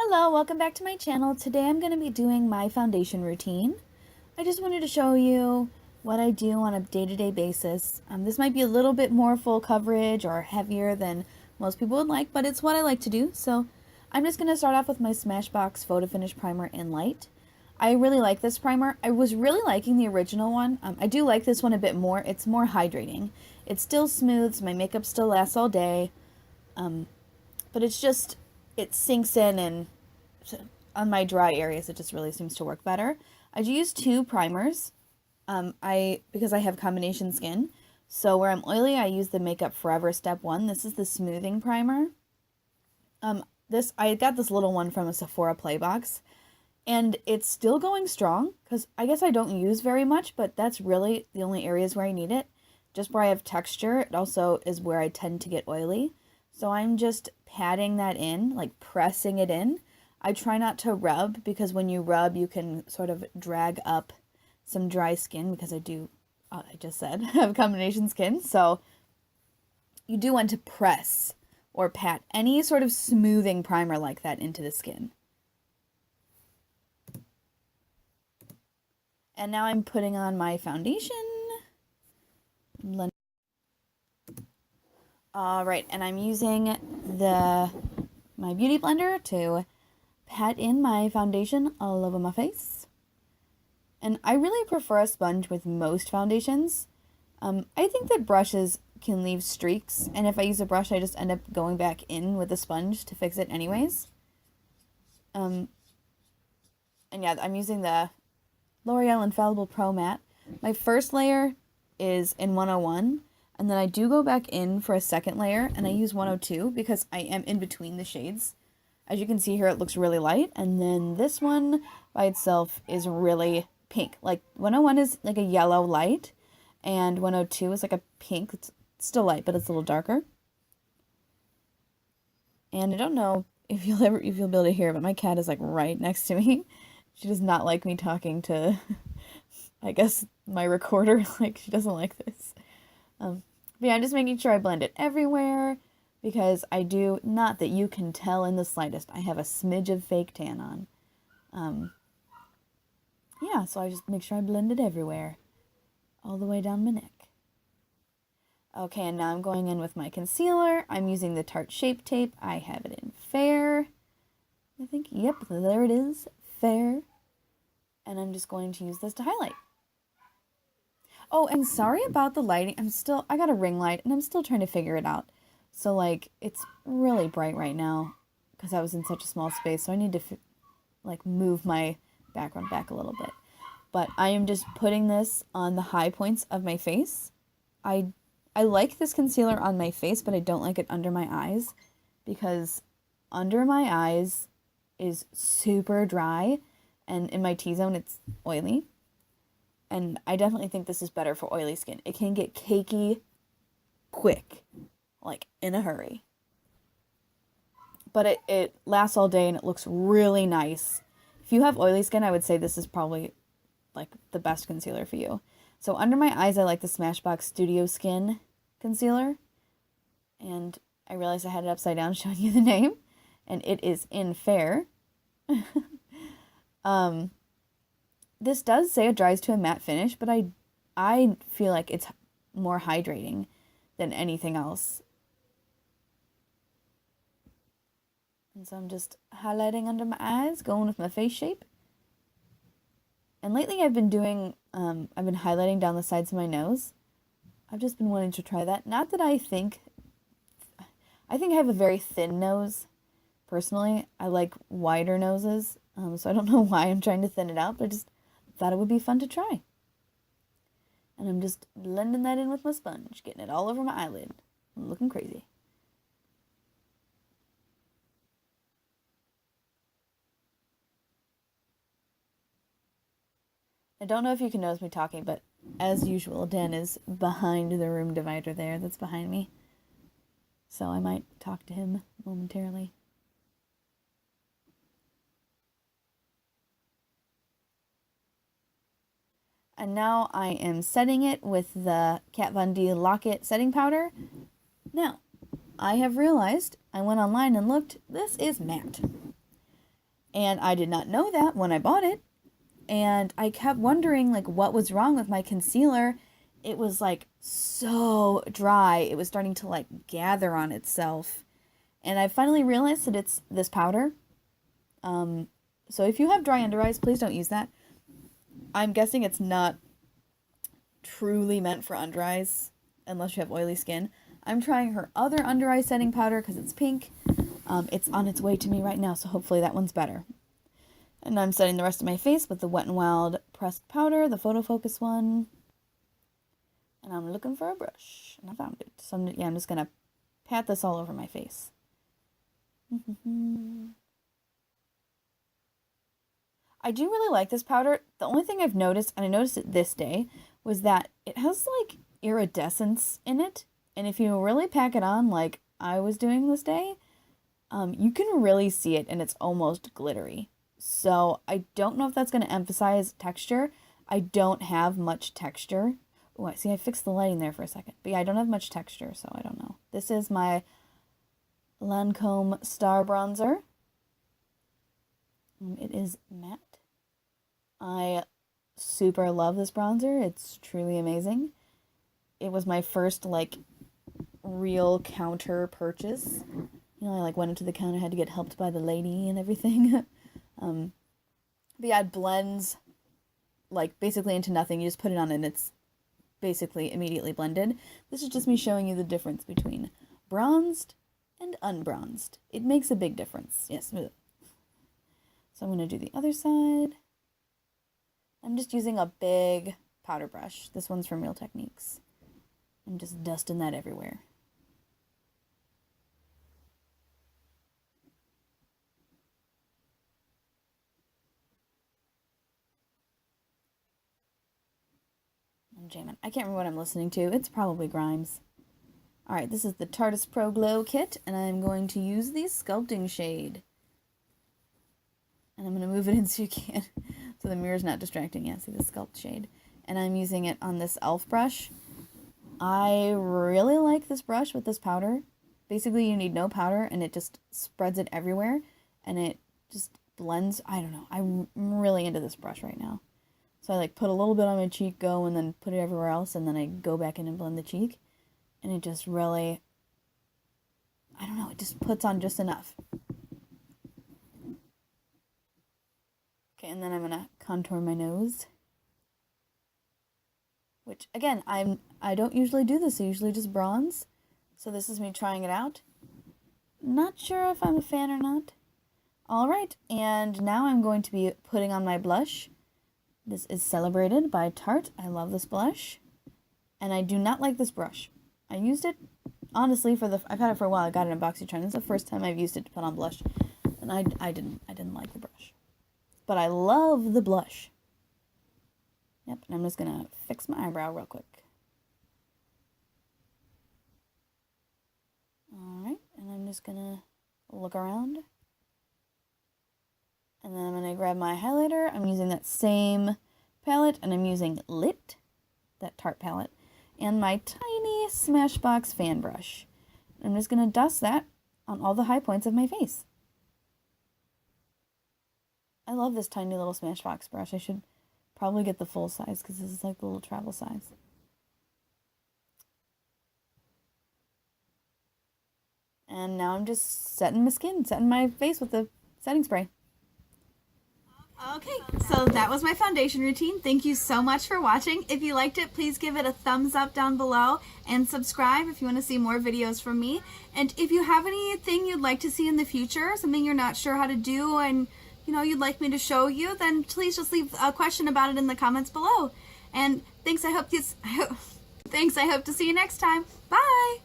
Hello, welcome back to my channel. Today I'm going to be doing my foundation routine. I just wanted to show you what I do on a day-to-day basis. This might be a little bit more full coverage or heavier than most people would like, but it's what I like to do. So I'm just going to start off with my Smashbox Photo Finish Primer in Light. I really like this primer. I was really liking the original one. I do like this one a bit more. It's more hydrating. It still smooths. My makeup still lasts all day. But it sinks in, and on my dry areas it just really seems to work better. I do use two primers because I have combination skin. So where I'm oily, I use the Makeup Forever Step 1. This is the smoothing primer. I got this little one from a Sephora Play box, and it's still going strong because I guess I don't use very much, but that's really the only areas where I need it. Just where I have texture, it also is where I tend to get oily. So I'm just patting that in, like pressing it in. I try not to rub because when you rub, you can sort of drag up some dry skin because I just said, have combination skin. So you do want to press or pat any sort of smoothing primer like that into the skin. And now I'm putting on my foundation. Alright, and I'm using my beauty blender to pat in my foundation all over my face. And I really prefer a sponge with most foundations. I think that brushes can leave streaks, and if I use a brush, I just end up going back in with a sponge to fix it anyways. And yeah, I'm using the L'Oreal Infallible Pro Matte. My first layer is in 101, and then I do go back in for a second layer, and I use 102 because I am in between the shades. As you can see here, it looks really light, and then this one by itself is really pink. Like 101 is like a yellow light, and 102 is like a pink. It's still light, but it's a little darker. And I don't know if you'll be able to hear, but my cat is like right next to me. She does not like me talking to, I guess, my recorder. Like, she doesn't like this. But yeah, I'm just making sure I blend it everywhere because I do, not that you can tell in the slightest, I have a smidge of fake tan on. Yeah, so I just make sure I blend it everywhere, all the way down my neck. Okay, and now I'm going in with my concealer. I'm using the Tarte Shape Tape. I have it in Fair. I think, yep, there it is, Fair. And I'm just going to use this to highlight. Oh, and sorry about the lighting. I got a ring light, and I'm still trying to figure it out. So, like, it's really bright right now because I was in such a small space. So I need to, move my background back a little bit. But I am just putting this on the high points of my face. I like this concealer on my face, but I don't like it under my eyes because under my eyes is super dry, and in my T-zone it's oily. And I definitely think this is better for oily skin. It can get cakey quick, like in a hurry. But it lasts all day and it looks really nice. If you have oily skin, I would say this is probably like the best concealer for you. So under my eyes, I like the Smashbox Studio Skin concealer. And I realized I had it upside down showing you the name. And it is in Fair. This does say it dries to a matte finish, but I feel like it's more hydrating than anything else. And so I'm just highlighting under my eyes, going with my face shape. And lately I've been highlighting down the sides of my nose. I've just been wanting to try that. Not that I think I have a very thin nose. Personally, I like wider noses. So I don't know why I'm trying to thin it out, but I just thought it would be fun to try. And I'm just blending that in with my sponge, getting it all over my eyelid. I'm looking crazy. I don't know if you can notice me talking, but as usual, Dan is behind the room divider there that's behind me. So I might talk to him momentarily. And now I am setting it with the Kat Von D Lock-It setting powder. Now, I have realized, I went online and looked, this is matte. And I did not know that when I bought it. And I kept wondering, like, what was wrong with my concealer. It was, like, so dry. It was starting to, like, gather on itself. And I finally realized that it's this powder. So if you have dry under eyes, please don't use that. I'm guessing it's not truly meant for under eyes, unless you have oily skin. I'm trying her other under eye setting powder because it's pink. It's on its way to me right now, so hopefully that one's better. And I'm setting the rest of my face with the Wet n Wild pressed powder, the Photo Focus one. And I'm looking for a brush, and I found it. So I'm just going to pat this all over my face. I do really like this powder. The only thing I've noticed, and I noticed it this day, was that it has, like, iridescence in it. And if you really pack it on like I was doing this day, you can really see it, and it's almost glittery. So I don't know if that's going to emphasize texture. I don't have much texture. Oh, see, I fixed the lighting there for a second. But yeah, I don't have much texture, so I don't know. This is my Lancôme Star Bronzer. It is matte. I super love this bronzer. It's truly amazing. It was my first, like, real counter purchase. You know, I, like, went into the counter, had to get helped by the lady and everything. But yeah, it blends, like, basically into nothing. You just put it on and it's basically immediately blended. This is just me showing you the difference between bronzed and unbronzed. It makes a big difference. Yes. So I'm going to do the other side. I'm just using a big powder brush. This one's from Real Techniques. I'm just dusting that everywhere. I'm jamming. I can't remember what I'm listening to. It's probably Grimes. Alright, this is the Tarteist Pro Glow Kit, and I'm going to use the sculpting shade. And I'm going to move it in so you can, so the mirror's not distracting. Yeah, see the sculpt shade. And I'm using it on this e.l.f. brush. I really like this brush with this powder. Basically, you need no powder, and it just spreads it everywhere, and it just blends. I don't know. I'm really into this brush right now. So I, like, put a little bit on my cheek, go, and then put it everywhere else, and then I go back in and blend the cheek. And it just really, I don't know, it just puts on just enough. Okay, and then I'm gonna contour my nose. Which, again, I don't usually do this. I usually just bronze. So this is me trying it out. Not sure if I'm a fan or not. Alright, and now I'm going to be putting on my blush. This is Celebrated by Tarte. I love this blush. And I do not like this brush. I used it, honestly, I've had it for a while. I got it in BoxyCharm. This is the first time I've used it to put on blush. And I didn't like the brush. But I love the blush. Yep, and I'm just going to fix my eyebrow real quick. Alright, and I'm just going to look around. And then I'm going to grab my highlighter. I'm using that same palette, and I'm using Lit, that Tarte palette, and my tiny Smashbox fan brush. I'm just going to dust that on all the high points of my face. I love this tiny little Smashbox brush. I should probably get the full size because this is like the little travel size. And now I'm just setting my face with the setting spray. Okay, so that was my foundation routine. Thank you so much for watching. If you liked it, please give it a thumbs up down below and subscribe if you want to see more videos from me. And if you have anything you'd like to see in the future, something you're not sure how to do and you'd like me to show you, then please just leave a question about it in the comments below. And thanks, I hope to see you next time. Bye!